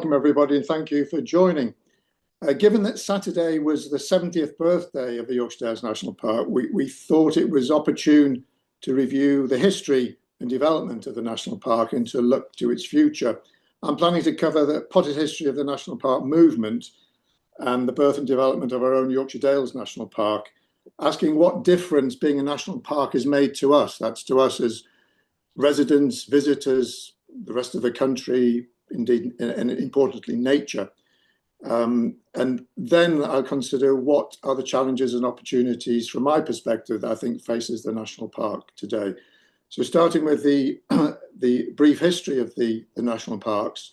welcome everybody and thank you for joining. Given that Saturday was the 70th birthday of the Yorkshire Dales National Park, we thought it was opportune to review the history and development of the National Park and to look to its future. I'm planning to cover the potted history of the National Park movement and the birth and development of our own Yorkshire Dales National Park, asking what difference being a national park has made to us. That's to us as residents, visitors, the rest of the country, indeed, and importantly, nature. And then I'll consider what are the challenges and opportunities from my perspective that I think faces the national park today. So starting with the brief history of the national parks,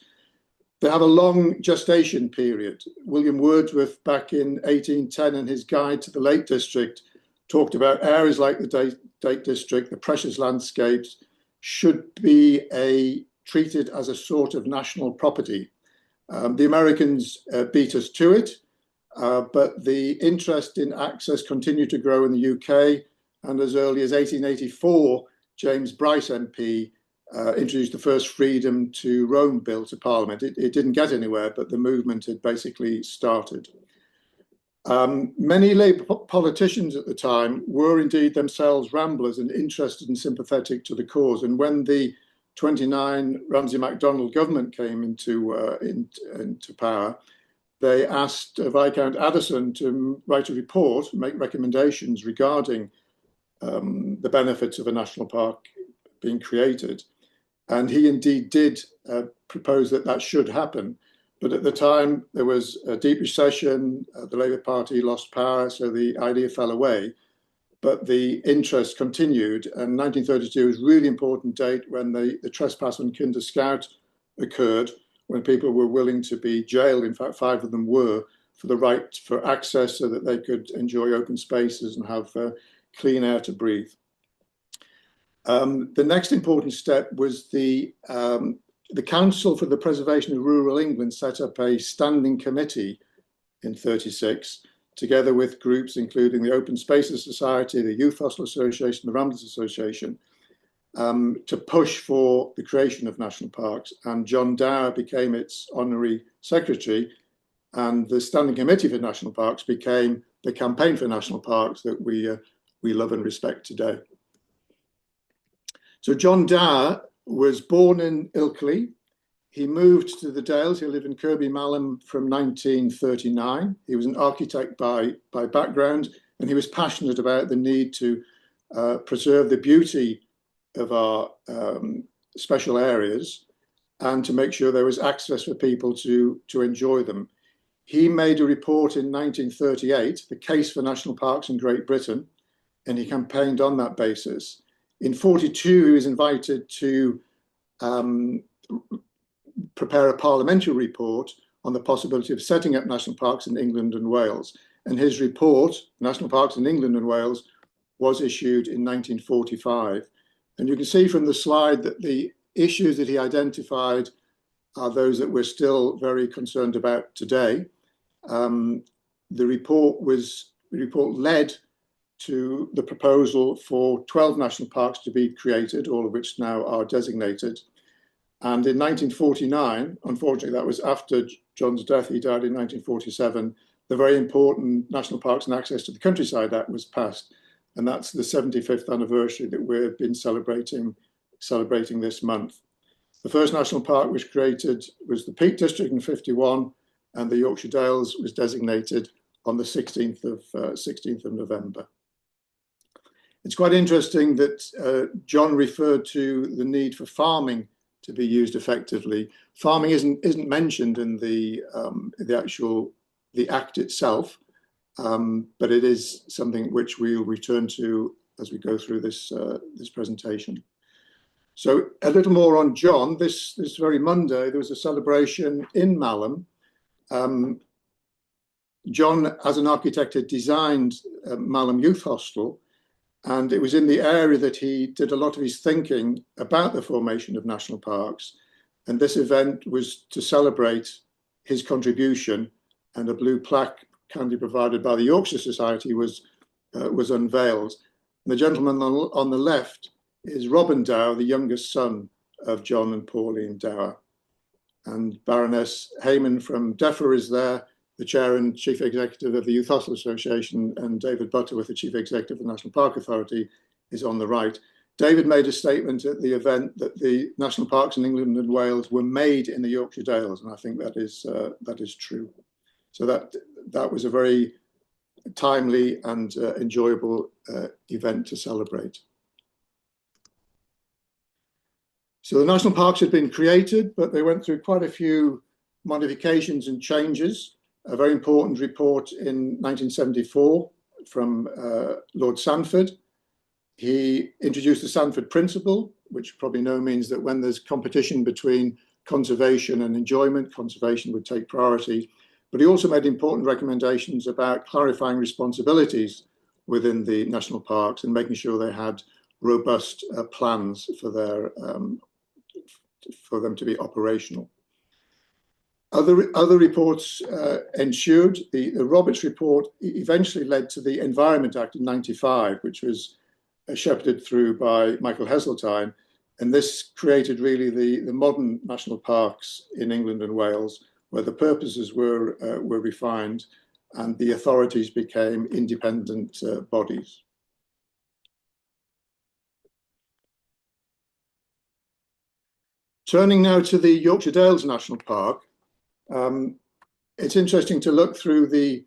they have a long gestation period. William Wordsworth back in 1810 in his guide to the Lake District talked about areas like the Lake District, the precious landscapes should be treated as a sort of national property. The Americans beat us to it, but the interest in access continued to grow in the UK. And as early as 1884, James Bryce MP introduced the first Freedom to Roam bill to Parliament. It didn't get anywhere, but the movement had basically started. Many Labour politicians at the time were indeed themselves ramblers and interested and sympathetic to the cause. And when the 29 Ramsay MacDonald government came into power, they asked Viscount Addison to write a report, make recommendations regarding the benefits of a national park being created. And he indeed did propose that should happen. But at the time, there was a deep recession, the Labour Party lost power, so the idea fell away. But the interest continued, and 1932 is a really important date when the trespass on Kinder Scout occurred, when people were willing to be jailed. In fact, 5 of them were, for the right for access so that they could enjoy open spaces and have clean air to breathe. The next important step was the Council for the Preservation of Rural England set up a standing committee in 36, together with groups including the Open Spaces Society, the Youth Hostel Association, the Ramblers Association, to push for the creation of national parks. And John Dower became its honorary secretary, and the Standing Committee for National Parks became the Campaign for National Parks that we love and respect today. So John Dower was born in Ilkley. He moved to the Dales. He lived in Kirkby Malham from 1939. He was an architect by background, and he was passionate about the need to preserve the beauty of our special areas and to make sure there was access for people to enjoy them. He made a report in 1938, The Case for National Parks in Great Britain, and he campaigned on that basis. In 42, he was invited to prepare a parliamentary report on the possibility of setting up national parks in England and Wales. And his report, National Parks in England and Wales, was issued in 1945. And you can see from the slide that the issues that he identified are those that we're still very concerned about today. The report led to the proposal for 12 national parks to be created, all of which now are designated. And in 1949, unfortunately, that was after John's death, he died in 1947, the very important National Parks and Access to the Countryside Act was passed. And that's the 75th anniversary that we've been celebrating this month. The first national park was created was the Peak District in 51, and the Yorkshire Dales was designated on the 16th of November. It's quite interesting that John referred to the need for farming to be used effectively. Farming isn't mentioned in the act itself, but it is something which we'll return to as we go through this presentation. So a little more on John. This very Monday there was a celebration in Malham. John, as an architect, had designed Malham Youth Hostel, and it was in the area that he did a lot of his thinking about the formation of national parks. And this event was to celebrate his contribution, and a blue plaque kindly provided by the Yorkshire Society was unveiled. And the gentleman on the left is Robin Dower, the youngest son of John and Pauline Dower. and Baroness Heyman from DEFRA is there, the chair and chief executive of the Youth Hostel Association, and David Butterworth, the chief executive of the National Park Authority, is on the right. David made a statement at the event that the national parks in England and Wales were made in the Yorkshire Dales, and I think that is true. So that was a very timely and enjoyable event to celebrate. So the national parks had been created, but they went through quite a few modifications and changes. A very important report in 1974 from Lord Sanford. He introduced the Sanford Principle, which you probably know means that when there's competition between conservation and enjoyment, conservation would take priority. But he also made important recommendations about clarifying responsibilities within the national parks and making sure they had robust plans for them to be operational. Other reports ensued. The Roberts report eventually led to the Environment Act in '95, which was shepherded through by Michael Heseltine, and this created really the modern national parks in England and Wales, where the purposes were refined and the authorities became independent bodies. Turning now to the Yorkshire Dales National Park, it's interesting to look through the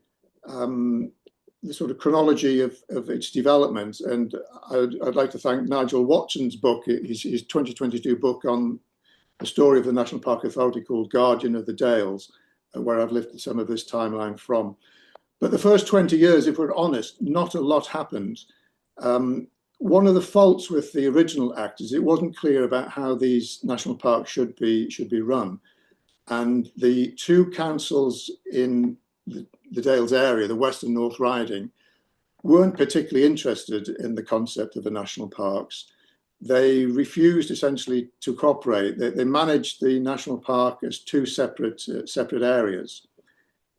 sort of chronology of its development, and I'd like to thank Nigel Watson's book, his 2022 book on the story of the National Park Authority called Guardian of the Dales, where I've lifted some of this timeline from. But the first 20 years, if we're honest, not a lot happened. One of the faults with the original act is it wasn't clear about how these national parks should be run. And the two councils in the Dales area, the West and North Riding, weren't particularly interested in the concept of the national parks. They refused essentially to cooperate. They managed the national park as two separate areas.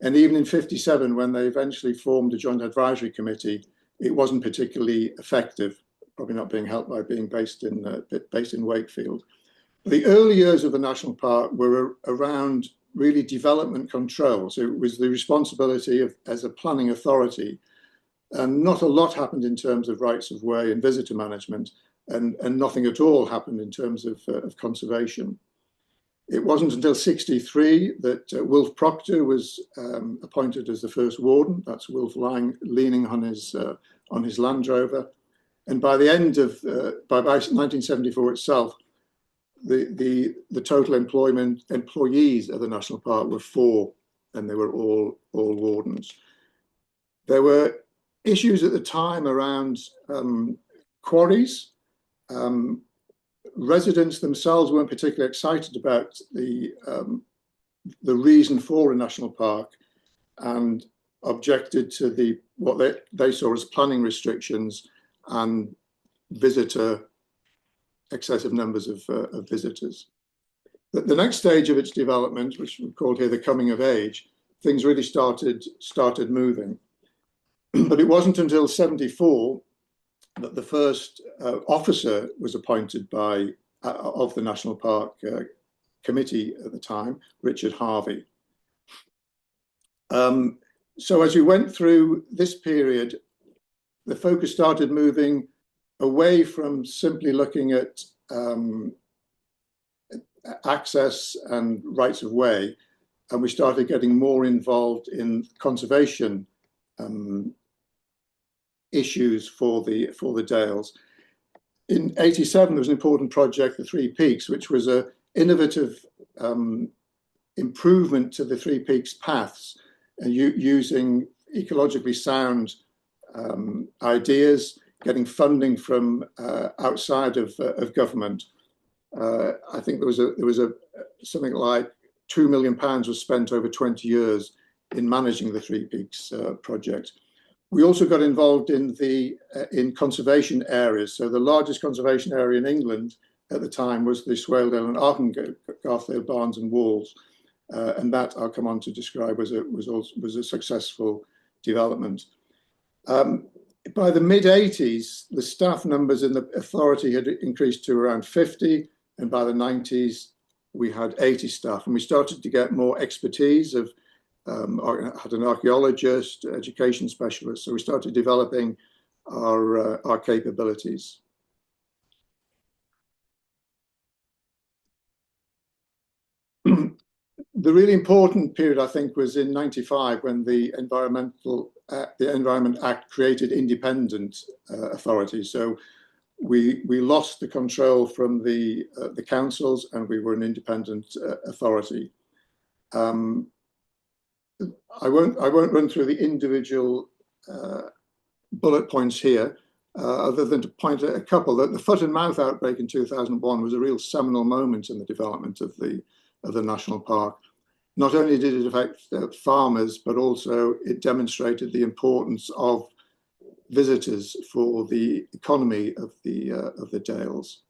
And even in '57, when they eventually formed a joint advisory committee, it wasn't particularly effective, probably not being helped by being based in Wakefield. The early years of the national park were around really development control. So it was the responsibility of, as a planning authority, and not a lot happened in terms of rights of way and visitor management, and nothing at all happened in terms of conservation. It wasn't until '63 that Wilf Proctor was appointed as the first warden. That's Wilf leaning on his Land Rover. And by the end of, by 1974 itself, the total employees of the national park were 4, and they were all wardens. There were issues at the time around quarries. Residents themselves weren't particularly excited about the reason for a national park, and objected to what they saw as planning restrictions and excessive numbers of visitors. The next stage of its development, which we called here the coming of age, things really started moving. But it wasn't until '74 that the first officer was appointed of the National Park Committee at the time, Richard Harvey. So as we went through this period, the focus started moving away from simply looking at access and rights of way, and we started getting more involved in conservation issues for the Dales. In '87, there was an important project, the Three Peaks, which was an innovative improvement to the Three Peaks paths, using ecologically sound ideas, getting funding from outside of government. I think there was something like £2 million was spent over 20 years in managing the Three Peaks project. We also got involved in conservation areas. So the largest conservation area in England at the time was the Swaledale and Arkengarthdale Barns and Walls, and that I'll come on to describe was a successful development. By the mid-'80s, the staff numbers in the authority had increased to around 50, and by the '90s, we had 80 staff, and we started to get more expertise of had an archaeologist, education specialist. So we started developing our capabilities. The really important period, I think, was in '95 when the Environment Act created independent authorities. So we lost the control from the councils, and we were an independent authority. I won't run through the individual bullet points here, other than to point out a couple. That the foot and mouth outbreak in 2001 was a real seminal moment in the development of the national park. Not only did it affect farmers, but also it demonstrated the importance of visitors for the economy of the Dales.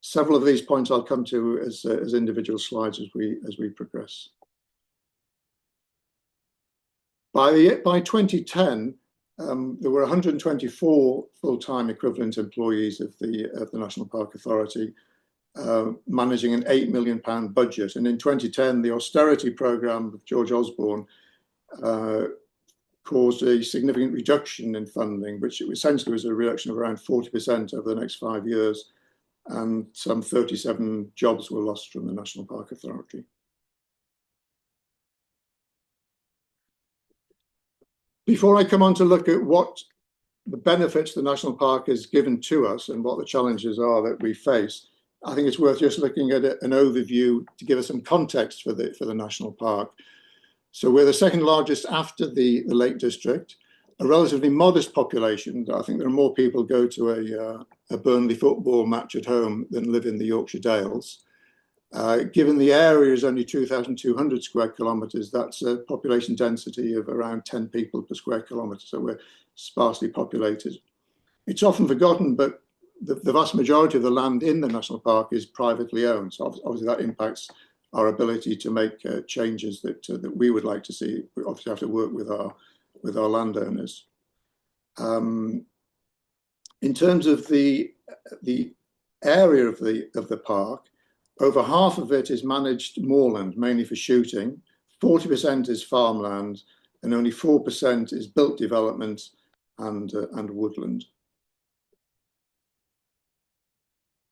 Several of these points I'll come to as individual slides as we progress. By 2010, there were 124 full-time equivalent employees of the National Park Authority, managing an £8 million budget. And in 2010, the austerity programme of George Osborne caused a significant reduction in funding, which essentially was a reduction of around 40% over the next 5 years. And some 37 jobs were lost from the National Park Authority. Before I come on to look at what the benefits the National Park has given to us and what the challenges are that we face, I think it's worth just looking at an overview to give us some context for the National Park. So we're the second largest after the Lake District, a relatively modest population. I think there are more people go to a Burnley football match at home than live in the Yorkshire Dales. Given the area is only 2,200 square kilometres, that's a population density of around 10 people per square kilometre, so we're sparsely populated. It's often forgotten, but the vast majority of the land in the National Park is privately owned, so obviously that impacts our ability to make changes that we would like to see. We obviously have to work with our landowners. In terms of the area of the park, over half of it is managed moorland, mainly for shooting. 40% is farmland, and only 4% is built development and woodland.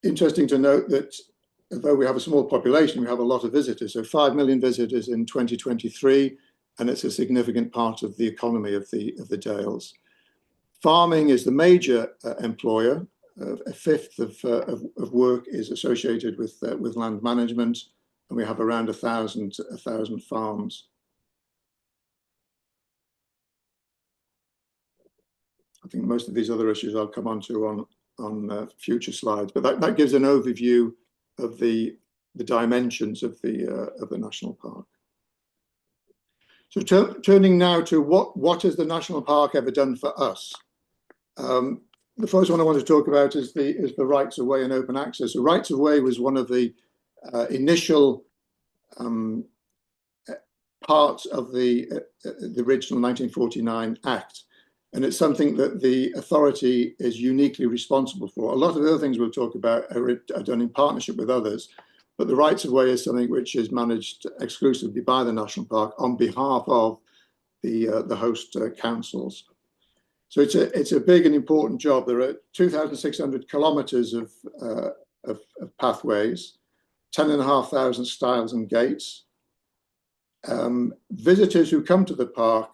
Interesting to note that although we have a small population, we have a lot of visitors. So 5 million visitors in 2023, and it's a significant part of the economy of the Dales. Farming is the major employer. A fifth of work is associated with land management, and we have around 1,000 farms. I think most of these other issues I'll come on to on future slides, but that gives an overview of the dimensions of the National Park. So turning now to what has the National Park ever done for us? The first one I want to talk about is the rights of way and open access. The rights of way was one of the initial parts of the original 1949 Act, and it's something that the authority is uniquely responsible for. A lot of the other things we'll talk about are done in partnership with others, but the rights of way is something which is managed exclusively by the National Park on behalf of the host councils. So it's a big and important job. There are 2,600 kilometres of pathways, 10,500 stiles and gates. Visitors who come to the park,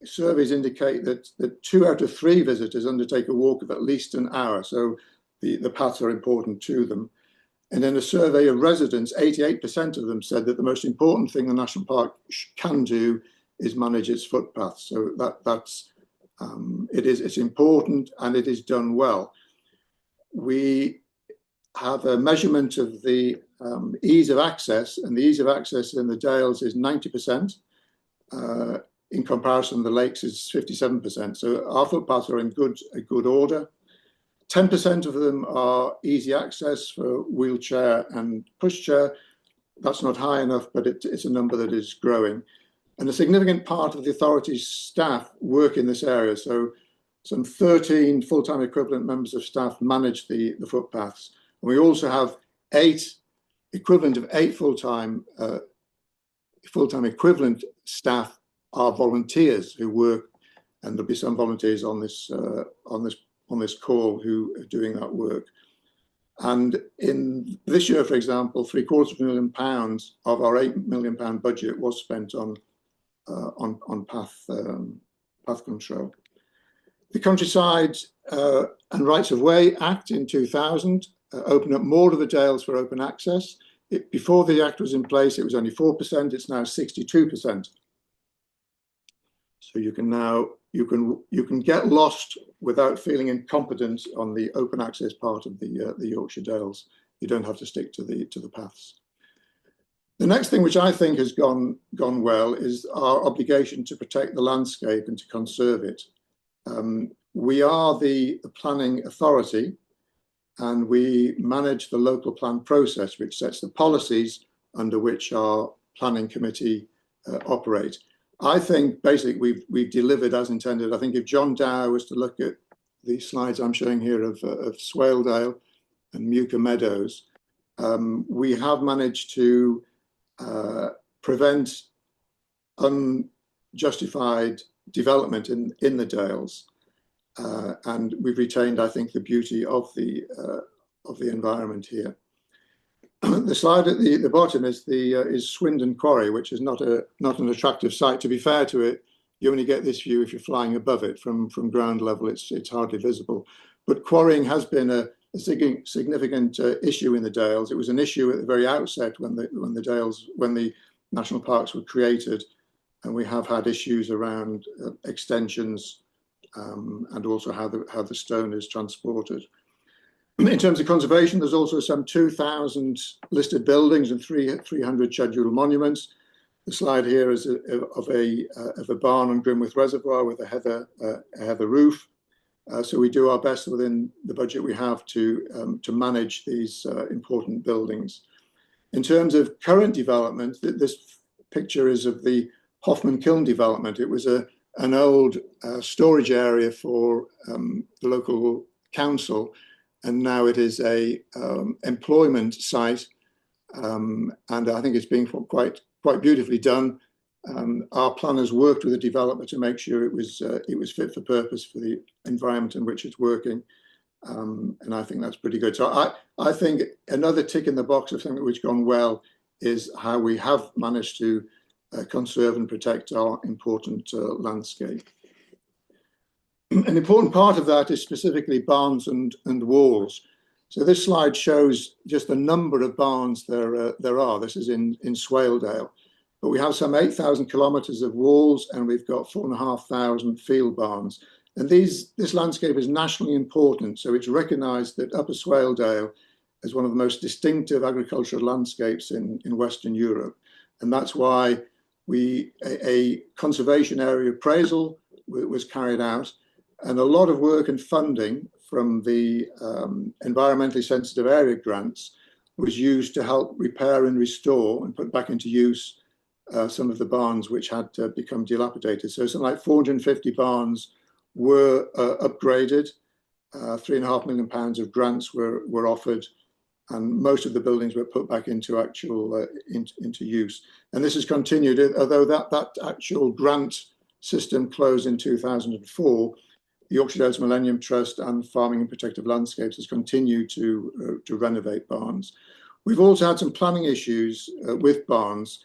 surveys indicate that 2 out of 3 visitors undertake a walk of at least an hour. So the paths are important to them. And in a survey of residents, 88% of them said that the most important thing the National Park can do is manage its footpaths. So it's important, and it is done well. We have a measurement of the ease of access, and the ease of access in the Dales is 90%. In comparison, the lakes is 57%. So our footpaths are in good order. 10% of them are easy access for wheelchair and pushchair. That's not high enough, but it's a number that is growing. And a significant part of the authority's staff work in this area. So some 13 full-time equivalent members of staff manage the footpaths. And we also have equivalent of eight full-time equivalent staff are volunteers who work, and there'll be some volunteers on this call who are doing that work. And in this year, for example, £750,000 of our £8 million budget was spent on path control. The Countryside and Rights of Way Act in 2000 opened up more of the Dales for open access. Before the Act was in place, it was only 4%. It's now 62%. So you can get lost without feeling incompetent on the open access part of the Yorkshire Dales. You don't have to stick to the paths. The next thing which I think has gone well is our obligation to protect the landscape and to conserve it. We are the planning authority, and we manage the local plan process, which sets the policies under which our planning committee operate. I think basically we've delivered as intended. I think if John Dow was to look at the slides I'm showing here of Swaledale and Muka Meadows, we have managed to prevent unjustified development in the Dales, and we've retained, I think, the beauty of the environment here. The slide at the bottom is Swindon Quarry, which is not an attractive site. To be fair to it, you only get this view if you're flying above it from ground level. It's hardly visible. But quarrying has been a significant issue in the Dales. It was an issue at the very outset when the national parks were created, and we have had issues around extensions and also how the stone is transported. In terms of conservation, there's also some 2,000 listed buildings and 300 scheduled monuments. The slide here is of a barn on Grimworth Reservoir with a heather roof. So we do our best within the budget we have to manage these important buildings. In terms of current development, this picture is of the Hoffman Kiln development. It was an old storage area for the local council, and now it is a employment site, and I think it's being quite beautifully done. Our planners worked with the developer to make sure it was fit for purpose for the environment in which it's working, and I think that's pretty good. So I think another tick in the box of something which has gone well is how we have managed to conserve and protect our important landscape. An important part of that is specifically barns and walls. So this slide shows just the number of barns there are. This is in Swaledale. But we have some 8,000 kilometres of walls, and we've got 4,500 field barns. And this landscape is nationally important. So it's recognised that Upper Swaledale is one of the most distinctive agricultural landscapes in Western Europe. And that's why a conservation area appraisal was carried out, and a lot of work and funding from the environmentally sensitive area grants was used to help repair and restore and put back into use some of the barns which had become dilapidated. So something like 450 barns were upgraded, £3.5 million of grants were offered, and most of the buildings were put back into into use. And this has continued, although that actual grant system closed in 2004. The Yorkshire Dales Millennium Trust and Farming and Protective Landscapes has continued to renovate barns. We've also had some planning issues with barns.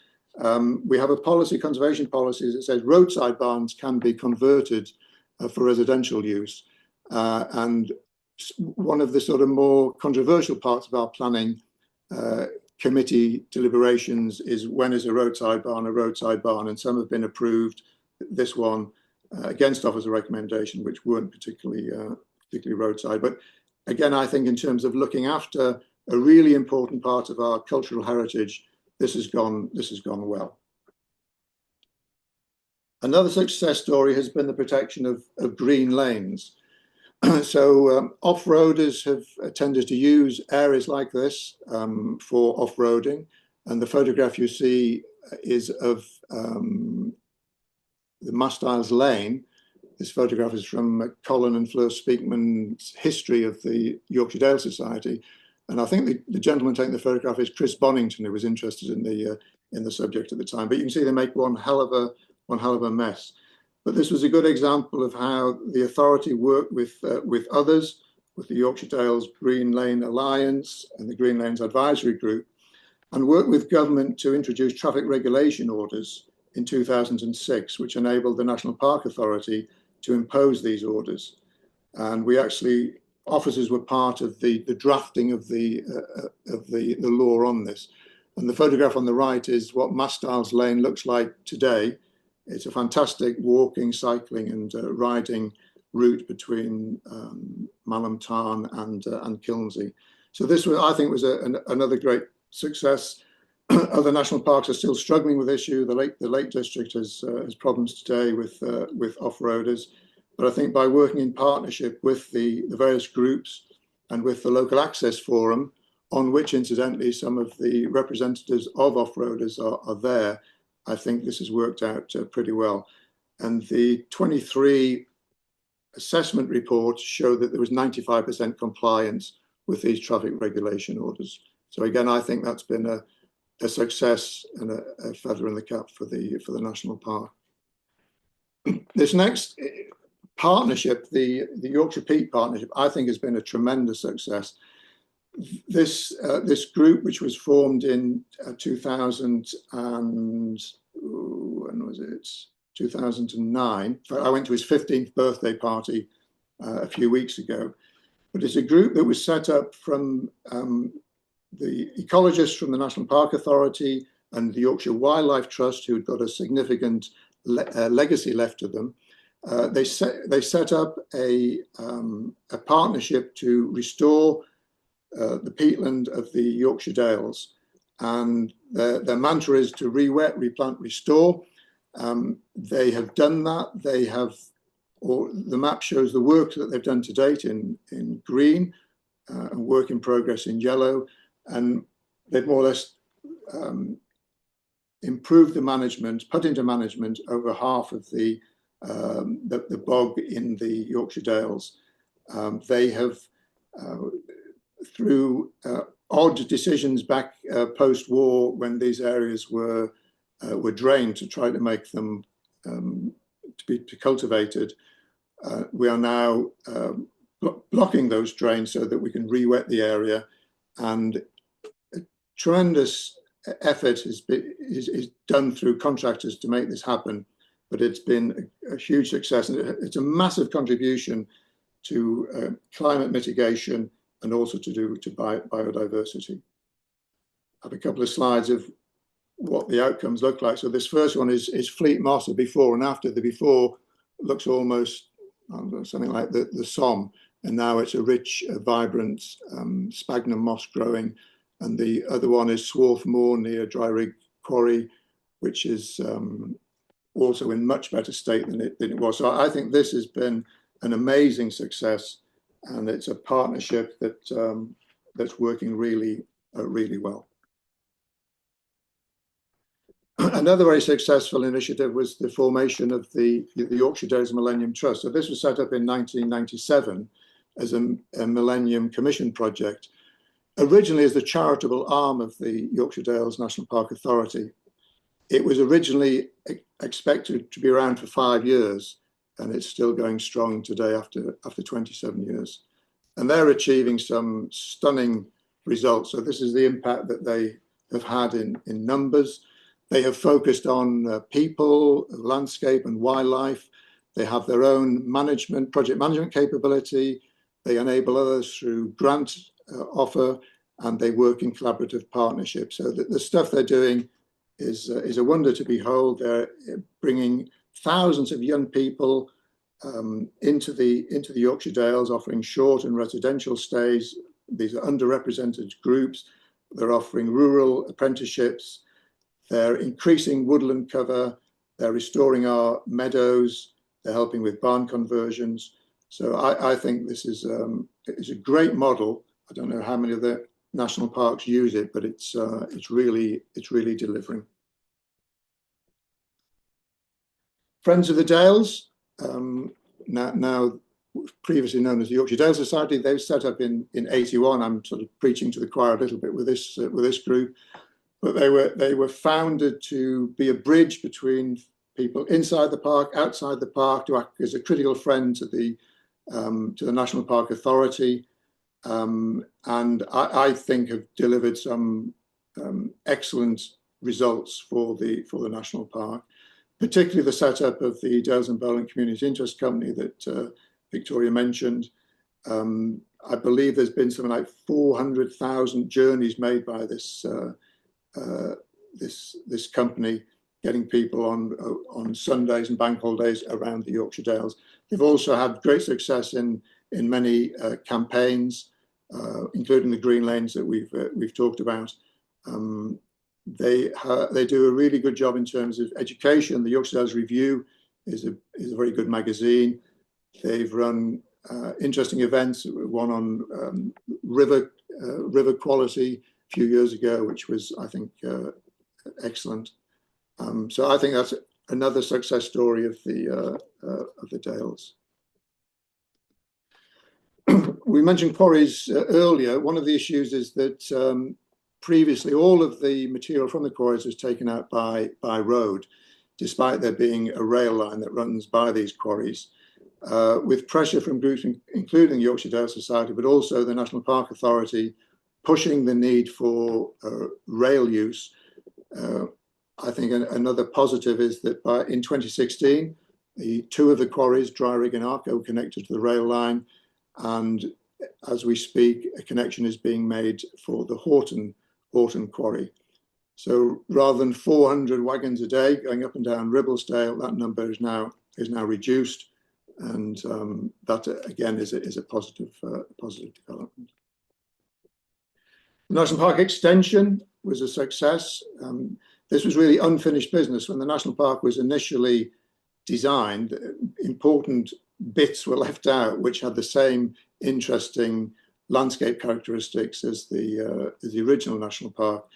We have a conservation policy that says roadside barns can be converted for residential use. And one of the sort of more controversial parts of our planning committee deliberations is when is a roadside barn, and some have been approved. This one against offers a recommendation, which weren't particularly roadside. But again, I think in terms of looking after a really important part of our cultural heritage, this has gone well. Another success story has been the protection of green lanes. So off-roaders have tended to use areas like this for off-roading, and the photograph you see is of the Mastiles Lane. This photograph is from Colin and Fleur Speakman's history of the Yorkshire Dales Society. And I think the gentleman taking the photograph is Chris Bonington, who was interested in the subject at the time. But you can see they make one hell of a mess. But this was a good example of how the authority worked with others, with the Yorkshire Dales Green Lane Alliance and the Green Lanes Advisory Group, and worked with government to introduce traffic regulation orders in 2006, which enabled the National Park Authority to impose these orders. And we actually, officers were part of the drafting of the law on this. And the photograph on the right is what Mastiles Lane looks like today. It's a fantastic walking, cycling and riding route between Malham Tarn and Kilnsey. So this, I think, was another great success. Other national parks are still struggling with the issue. The Lake District has problems today with off-roaders. But I think by working in partnership with the various groups and with the local access forum, on which incidentally some of the representatives of off-roaders are there, I think this has worked out pretty well. And the 23 assessment reports show that there was 95% compliance with these traffic regulation orders. So again, I think that's been a success and a feather in the cap for the National Park. This next partnership, the Yorkshire Peak Partnership, I think has been a tremendous success. This group, which was formed in 2000 and when was it? 2009. I went to his 15th birthday party a few weeks ago. But it's a group that was set up from the ecologists from the National Park Authority and the Yorkshire Wildlife Trust, who'd got a significant legacy left to them. They set up a partnership to restore the peatland of the Yorkshire Dales, and their mantra is to re-wet, replant, restore. They have done that. They have, or the map shows the work that they've done to date in green and work in progress in yellow, and they've more or less improved the management, put into management over half of the bog in the Yorkshire Dales. They have, through odd decisions back post-war, when these areas were drained to try to make them to be cultivated, we are now blocking those drains so that we can re-wet the area, and a tremendous effort is done through contractors to make this happen. But it's been a huge success, and it's a massive contribution to climate mitigation and also to biodiversity. I have a couple of slides of what the outcomes look like. So this first one is Fleet Moss, a before and after. The before looks almost something like the Somme, and now it's a rich, vibrant sphagnum moss growing. And the other one is Swarthmoor near Dry Rig Quarry, which is also in much better state than it was. So I think this has been an amazing success, and it's a partnership that that's working really well. Another very successful initiative was the formation of the Yorkshire Dales Millennium Trust. So this was set up in 1997 as a Millennium Commission project, originally as the charitable arm of the Yorkshire Dales National Park Authority. It was originally expected to be around for 5 years, and it's still going strong today after 27 years. And they're achieving some stunning results. So this is the impact that they have had in numbers. They have focused on people, landscape and wildlife. They have their own project management capability. They enable others through grant offer, and they work in collaborative partnerships. So the stuff they're doing is a wonder to behold. They're bringing thousands of young people into the Yorkshire Dales, offering short and residential stays. These are underrepresented groups. They're offering rural apprenticeships. They're increasing woodland cover. They're restoring our meadows. They're helping with barn conversions. So I think this is a great model. I don't know how many of the national parks use it, but it's really delivering. Friends of the Dales. Now previously known as the Yorkshire Dales Society. They were set up in '81. I'm sort of preaching to the choir a little bit with this group, but they were founded to be a bridge between people inside the park, outside the park, to act as a critical friend to the National Park Authority, and I think have delivered some excellent results for the national park, particularly the setup of the Dales and Bowling Community Interest Company that Victoria mentioned. I believe there's been something like 400,000 journeys made by this company, getting people on Sundays and bank holidays around the Yorkshire Dales. They've also had great success in many campaigns, including the Green Lanes that we've talked about. They do a really good job in terms of education. The Yorkshire Dales Review is a very good magazine. They've run interesting events, one on river quality a few years ago, which was, I think, excellent. So I think that's another success story of the Dales. We mentioned quarries earlier. One of the issues is that previously all of the material from the quarries was taken out by road, despite there being a rail line that runs by these quarries. With pressure from groups including the Yorkshire Dales Society, but also the National Park Authority, pushing the need for rail use. I think another positive is that in 2016, two of the quarries, Dry Rig and Arco, were connected to the rail line. And as we speak, a connection is being made for the Horton quarry. So rather than 400 wagons a day going up and down Ribblesdale, that number is now reduced. And that, again, is a positive development. The National Park extension was a success. This was really unfinished business. When the National Park was initially designed, important bits were left out, which had the same interesting landscape characteristics as the original National Park.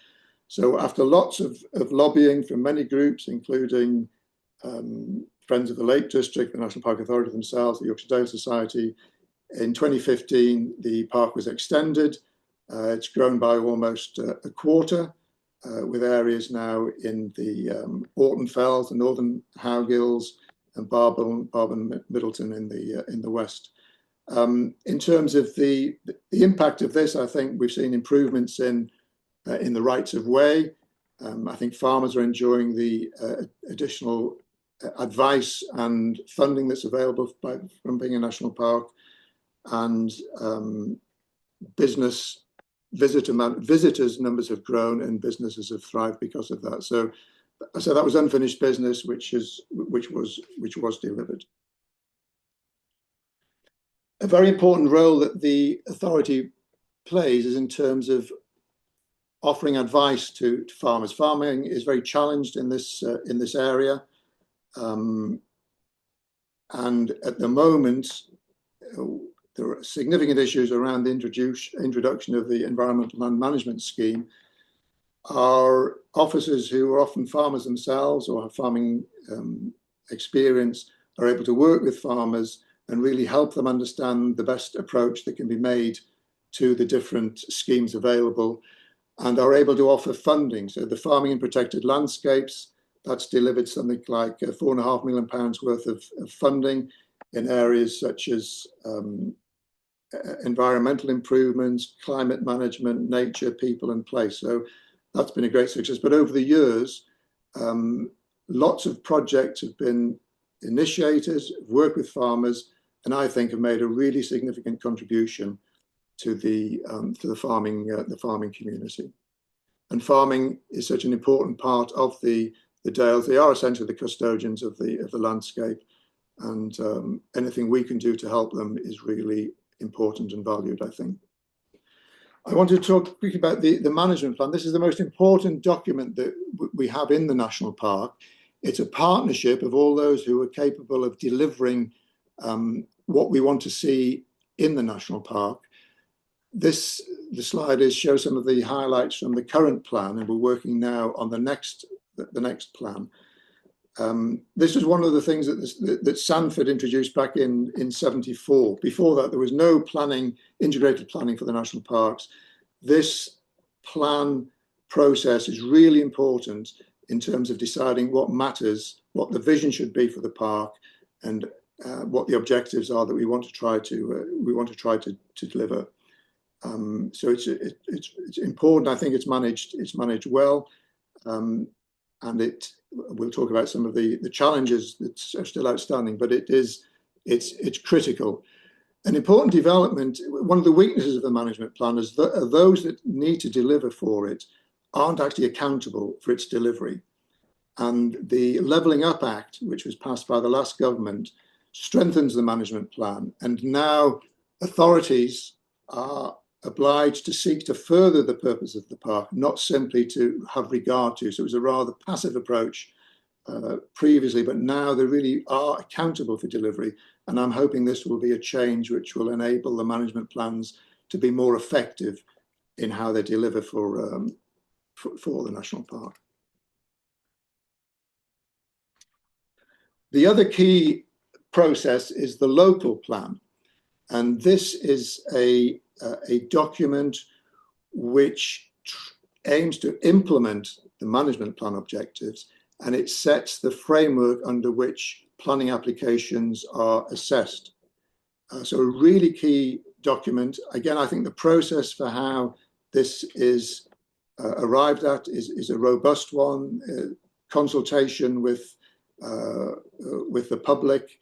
So after lots of lobbying from many groups, including Friends of the Lake District, the National Park Authority themselves, the Yorkshire Dales Society, in 2015, the park was extended. It's grown by almost a quarter, with areas now in the Orton Fells, the Northern Howgills, and Barbour Middleton in the west. In terms of the impact of this, I think we've seen improvements in the rights of way. I think farmers are enjoying the additional advice and funding that's available from being a national park, and visitors numbers have grown and businesses have thrived because of that. So that was unfinished business, which was delivered. A very important role that the authority plays is in terms of offering advice to farmers. Farming is very challenged in this area, and at the moment there are significant issues around the introduction of the Environmental Land Management Scheme. Our officers, who are often farmers themselves or have farming experience, are able to work with farmers and really help them understand the best approach that can be made to the different schemes available, and are able to offer funding. So the Farming in Protected Landscapes, that's delivered something like £4.5 million worth of funding in areas such as environmental improvements, climate management, nature, people and place. So that's been a great success. But over the years, lots of projects have been initiated, worked with farmers, and I think have made a really significant contribution to the farming community. And farming is such an important part of the Dales. They are essentially the custodians of the landscape, and anything we can do to help them is really important and valued, I think. I want to talk quickly about the management plan. This is the most important document that we have in the National Park. It's a partnership of all those who are capable of delivering what we want to see in the National Park. The slide shows some of the highlights from the current plan, and we're working now on the next plan. This was one of the things that Sanford introduced back in 74. Before that, there was no planning, integrated planning for the national parks. This plan process is really important in terms of deciding what matters, what the vision should be for the park, and what the objectives are that we want to try to deliver. So it's important. I think it's managed well, and we'll talk about some of the challenges that are still outstanding, but it's critical. An important development, one of the weaknesses of the management plan is that those that need to deliver for it aren't actually accountable for its delivery. And the Levelling Up Act, which was passed by the last government, strengthens the management plan. And now authorities are obliged to seek to further the purpose of the park, not simply to have regard to. So it was a rather passive approach previously, but now they really are accountable for delivery. And I'm hoping this will be a change which will enable the management plans to be more effective in how they deliver for the national park. The other key process is the local plan. And this is a document which aims to implement the management plan objectives, and it sets the framework under which planning applications are assessed. So a really key document. Again, I think the process for how this is arrived at is a robust one. Consultation with the public.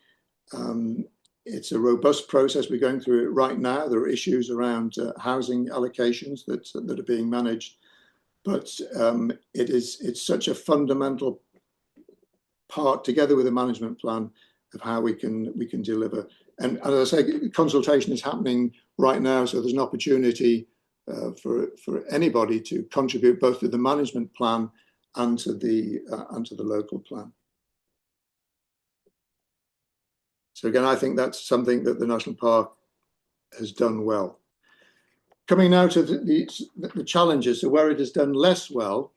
It's a robust process. We're going through it right now. There are issues around housing allocations that are being managed, but it's such a fundamental part, together with the management plan, of how we can deliver. And as I say, consultation is happening right now, so there's an opportunity for anybody to contribute both to the management plan and to the local plan. So again, I think that's something that the National Park has done well. Coming now to the challenges, so where it has done less well,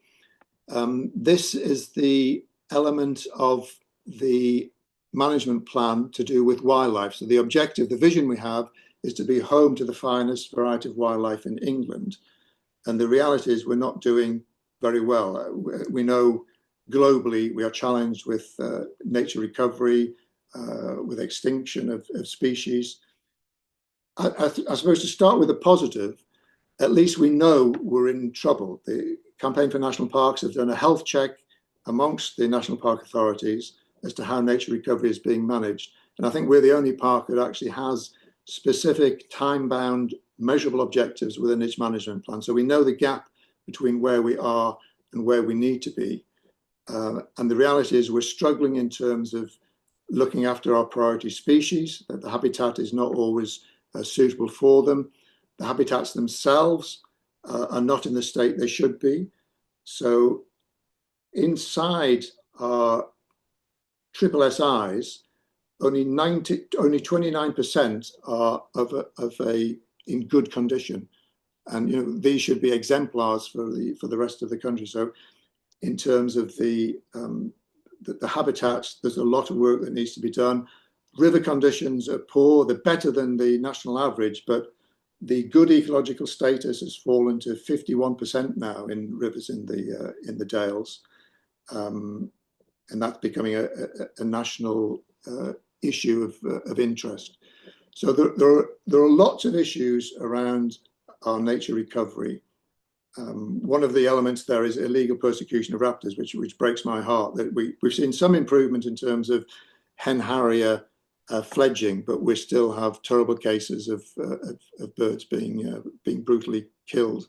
this is the element of the management plan to do with wildlife. So the objective, the vision we have, is to be home to the finest variety of wildlife in England. And the reality is we're not doing very well. We know globally we are challenged with nature recovery, with extinction of species. I suppose to start with a positive, at least we know we're in trouble. The Campaign for National Parks have done a health check amongst the national park authorities as to how nature recovery is being managed. And I think we're the only park that actually has specific time-bound measurable objectives within its management plan. So we know the gap between where we are and where we need to be. And the reality is we're struggling in terms of looking after our priority species, that the habitat is not always suitable for them. The habitats themselves are not in the state they should be. So inside our triple SIs, only 29% are in good condition. And these should be exemplars for the rest of the country. So in terms of the habitats, there's a lot of work that needs to be done. River conditions are poor. They're better than the national average, but the good ecological status has fallen to 51% now in rivers in the Dales, and that's becoming a national issue of interest. So there are lots of issues around our nature recovery. One of the elements there is illegal persecution of raptors, which breaks my heart. That we've seen some improvement in terms of hen harrier fledging, but we still have terrible cases of birds being brutally killed,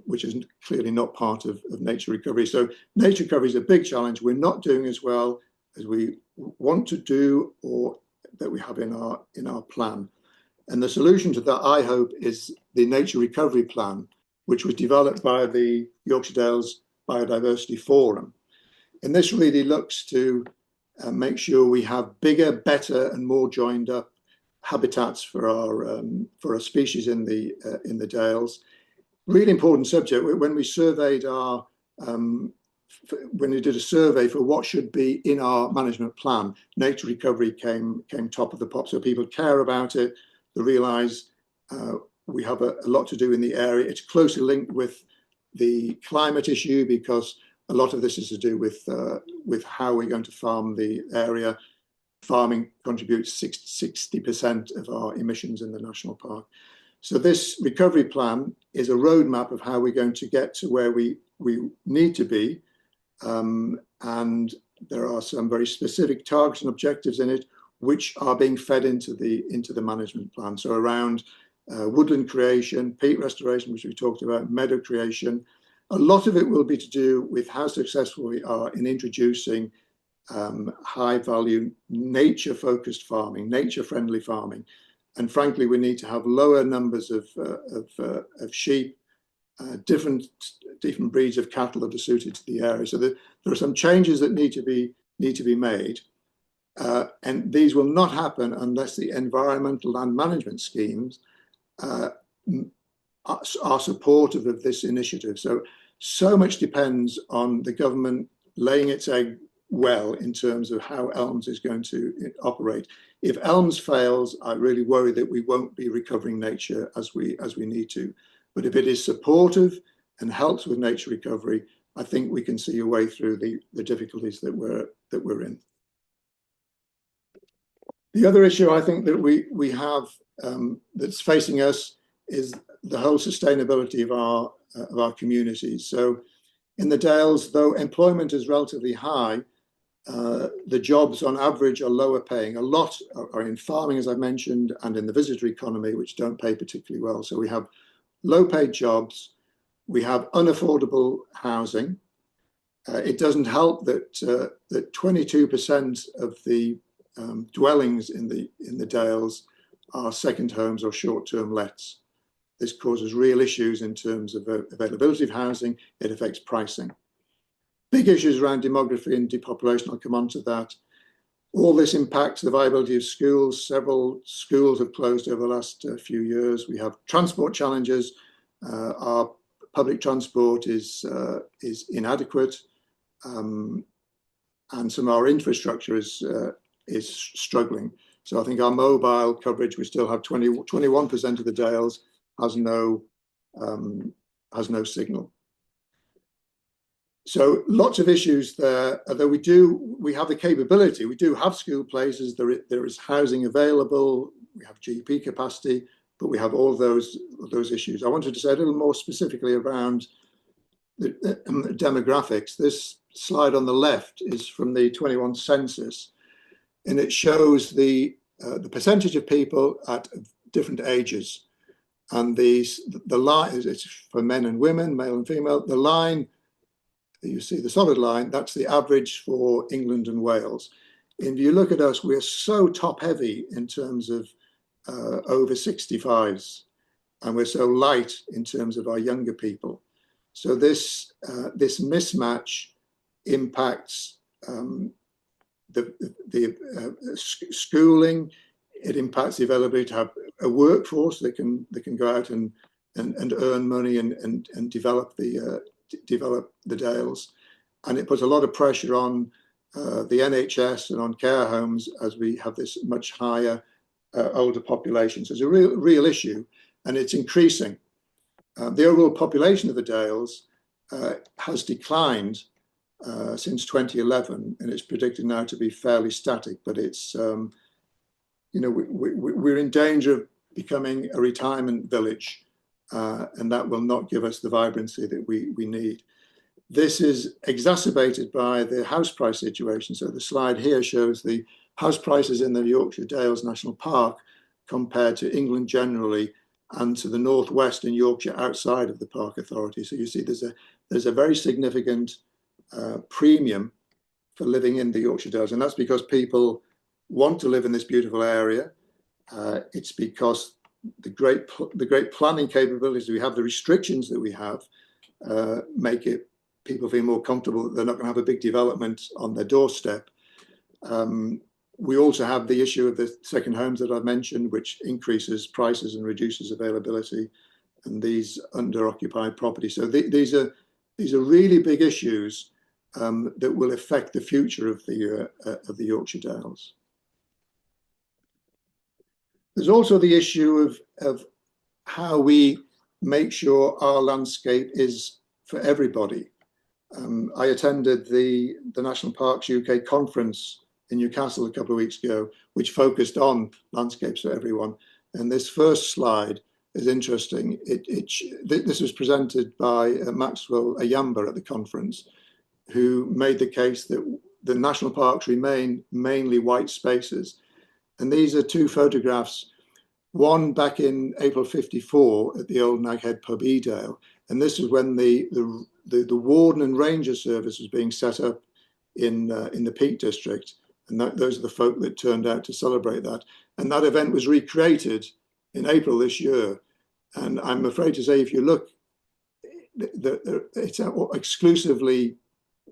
which is clearly not part of nature recovery. So nature recovery is a big challenge. We're not doing as well as we want to do, or that we have in our plan. And the solution to that, I hope, is the nature recovery plan, which was developed by the Yorkshire Dales Biodiversity Forum. And this really looks to make sure we have bigger, better, and more joined up habitats for our species in the Dales. Really important subject. When we surveyed our when we did a survey for what should be in our management plan, nature recovery came top of the pop. So people care about it. They realise we have a lot to do in the area. It's closely linked with the climate issue because a lot of this is to do with how we're going to farm the area. Farming contributes 60% of our emissions in the national park. So this recovery plan is a roadmap of how we're going to get to where we need to be. And there are some very specific targets and objectives in it, which are being fed into the management plan. So around woodland creation, peat restoration, which we talked about, meadow creation. A lot of it will be to do with how successful we are in introducing high value, nature focused farming, nature friendly farming. And frankly, we need to have lower numbers of sheep, different breeds of cattle that are suited to the area. So there are some changes that need to be made. And these will not happen unless the environmental land management schemes are supportive of this initiative. So much depends on the government laying its egg well in terms of how ELMS is going to operate. If ELMS fails, I really worry that we won't be recovering nature as we need to. But if it is supportive and helps with nature recovery, I think we can see a way through the difficulties that we're in. The other issue I think that we have that's facing us is the whole sustainability of our communities. So in the Dales, though employment is relatively high, the jobs on average are lower paying. A lot are in farming, as I mentioned, and in the visitor economy, which don't pay particularly well. So we have low paid jobs, we have unaffordable housing. It doesn't help that 22% of the dwellings in the Dales are second homes or short-term lets. This causes real issues in terms of availability of housing. It affects pricing. Big issues around demography and depopulation. I'll come on to that. All this impacts the viability of schools. Several schools have closed over the last few years. We have transport challenges. Our public transport is inadequate, and some of our infrastructure is struggling. So I think our mobile coverage, we still have 21% of the Dales has no signal. So lots of issues there, although we have the capability, we do have school places, there is housing available, we have GP capacity, but we have all those issues. I wanted to say a little more specifically around the demographics. This slide on the left is from the 21 census, and it shows the percentage of people at different ages. And the line is for men and women, male and female. The line, you see the solid line, that's the average for England and Wales. And if you look at us, we're so top heavy in terms of over 65s, and we're so light in terms of our younger people. So this mismatch impacts the schooling. It impacts the availability to have a workforce that can go out and earn money and develop the Dales, and it puts a lot of pressure on the NHS and on care homes as we have this much higher older population. So it's a real issue, and it's increasing. The overall population of the Dales has declined since 2011, and it's predicted now to be fairly static. But it's we're in danger of becoming a retirement village, and that will not give us the vibrancy that we need. This is exacerbated by the house price situation. So the slide here shows the house prices in the Yorkshire Dales National Park compared to England generally and to the northwest in Yorkshire outside of the park authority. So you see there's a very significant premium for living in the Yorkshire Dales, and that's because people want to live in this beautiful area. It's because the great planning capabilities we have, the restrictions that we have, make it people feel more comfortable that they're not going to have a big development on their doorstep. We also have the issue of the second homes that I've mentioned, which increases prices and reduces availability, and these under-occupied properties. So these are really big issues, that will affect the future of the Yorkshire Dales. There's also the issue of how we make sure our landscape is for everybody. I attended the National Parks UK conference in Newcastle a couple of weeks ago, which focused on landscapes for everyone. And this first slide is interesting. This was presented by Maxwell Ayamba at the conference, who made the case that the national parks remain mainly white spaces. And these are two photographs, one back in April *54 at the old Nag Head pub Edale. And this is when the Warden and Ranger Service was being set up in the Peak District. And those are the folk that turned out to celebrate that. And that event was recreated in April this year. And I'm afraid to say, if you look, it's exclusively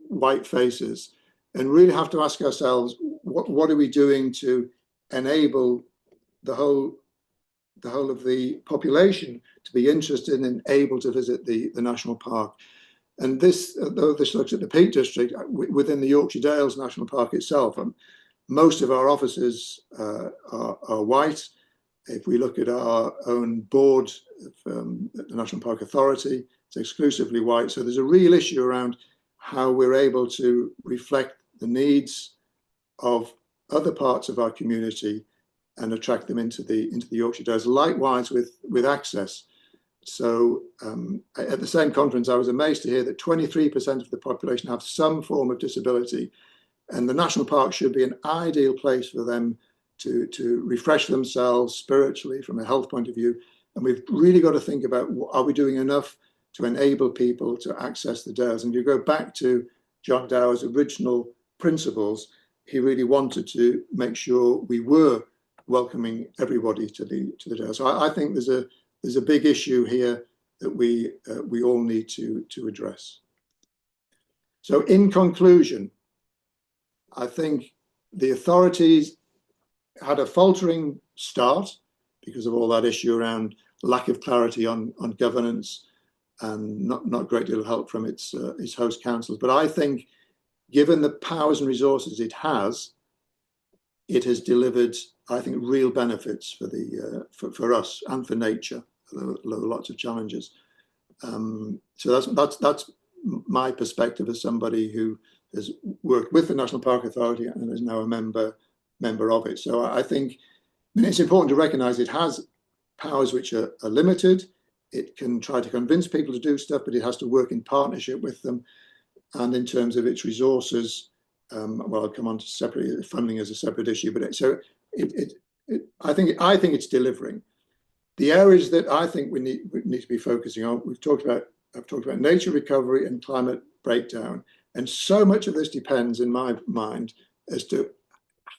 white faces, and really have to ask ourselves, what are we doing to enable the whole of the population to be interested and able to visit the national park? And this, though this looks at the Peak District, within the Yorkshire Dales National Park itself, most of our offices are white. If we look at our own board of the National Park Authority, it's exclusively white. So there's a real issue around how we're able to reflect the needs of other parts of our community and attract them into the Yorkshire Dales. Likewise with access. So at the same conference, I was amazed to hear that 23% of the population have some form of disability, and the national park should be an ideal place for them to refresh themselves spiritually from a health point of view. And we've really got to think about, are we doing enough to enable people to access the Dales? And if you go back to John Dower's original principles, he really wanted to make sure we were welcoming everybody to the Dales. So I think there's a big issue here that we all need to address. So in conclusion, I think the authorities had a faltering start because of all that issue around lack of clarity on governance and not a great deal of help from its host councils. But I think, given the powers and resources it has delivered, I think, real benefits for us and for nature, although lots of challenges. So that's my perspective as somebody who has worked with the National Park Authority and is now a member of it. So I think it's important to recognise it has powers which are limited. It can try to convince people to do stuff, but it has to work in partnership with them. And in terms of its resources, well, I'll come on to separate funding as a separate issue. But I think it's delivering. The areas that I think we need to be focusing on, I've talked about nature recovery and climate breakdown, and so much of this depends, in my mind, as to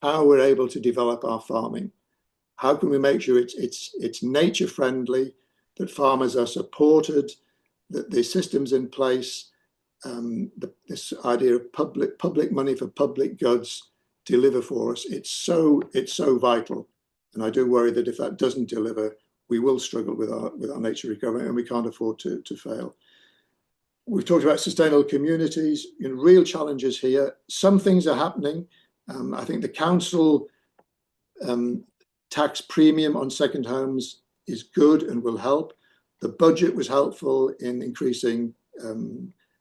how we're able to develop our farming. How can we make sure it's nature friendly, that farmers are supported, that the systems in place, this idea of public money for public goods deliver for us. It's so vital, and I do worry that if that doesn't deliver, we will struggle with our nature recovery, and we can't afford to fail. We've talked about sustainable communities, real challenges here. Some things are happening. I think the council tax premium on second homes is good and will help. The budget was helpful in increasing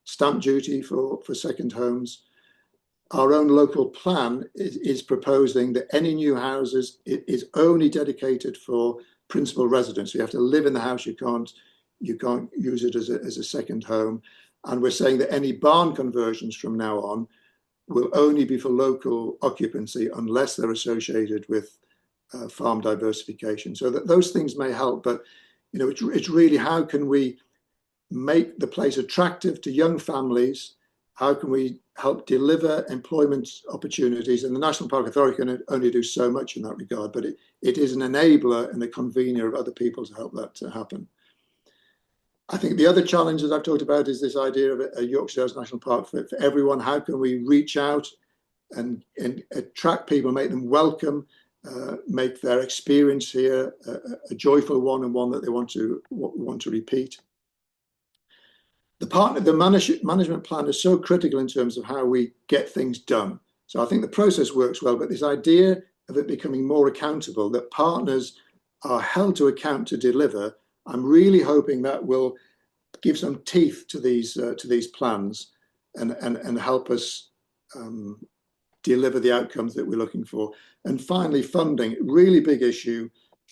stamp duty for second homes. Our own local plan is proposing that any new houses is only dedicated for principal residents. You have to live in the house. You can't use it as a second home. And we're saying that any barn conversions from now on will only be for local occupancy unless they're associated with farm diversification. So that those things may help, but it's really, how can we make the place attractive to young families? How can we help deliver employment opportunities? And the National Park Authority can only do so much in that regard, but it is an enabler and a convener of other people to help that to happen. I think the other challenge that I've talked about is this idea of a Yorkshire Dales National Park for everyone. How can we reach out and attract people, make them welcome, make their experience here a joyful one and one that they want to repeat? management plan is so critical in terms of how we get things done. So I think the process works well, but this idea of it becoming more accountable, that partners are held to account to deliver, I'm really hoping that will give some teeth to these plans and help us deliver the outcomes that we're looking for. And finally, funding, really big issue.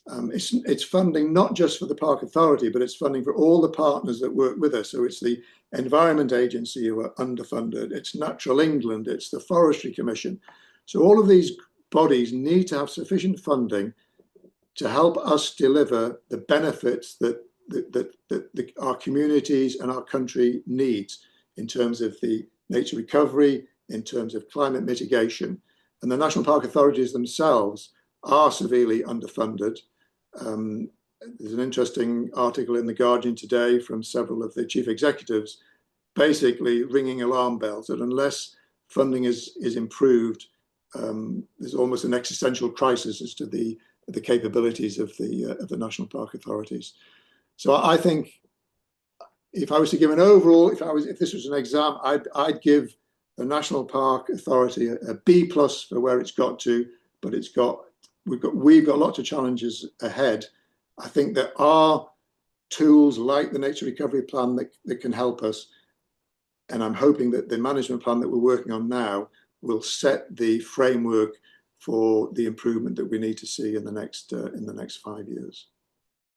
It's funding not just for the Park Authority, but it's funding for all the partners that work with us. So it's the Environment Agency who are underfunded, it's Natural England, it's the Forestry Commission. So all of these bodies need to have sufficient funding to help us deliver the benefits that our communities and our country needs in terms of the nature recovery, in terms of climate mitigation. And the national park authorities themselves are severely underfunded. There's an interesting article in The Guardian today from several of the chief executives basically ringing alarm bells that unless funding is improved, there's almost an existential crisis as to the capabilities of the national park authorities. So I think if I was to give an overall, if this was an exam, I'd give the National Park Authority a B+ for where it's got to, but we've got lots of challenges ahead. I think there are tools like the Nature Recovery Plan that can help us, and I'm hoping that the management plan that we're working on now will set the framework for the improvement that we need to see in the next 5 years.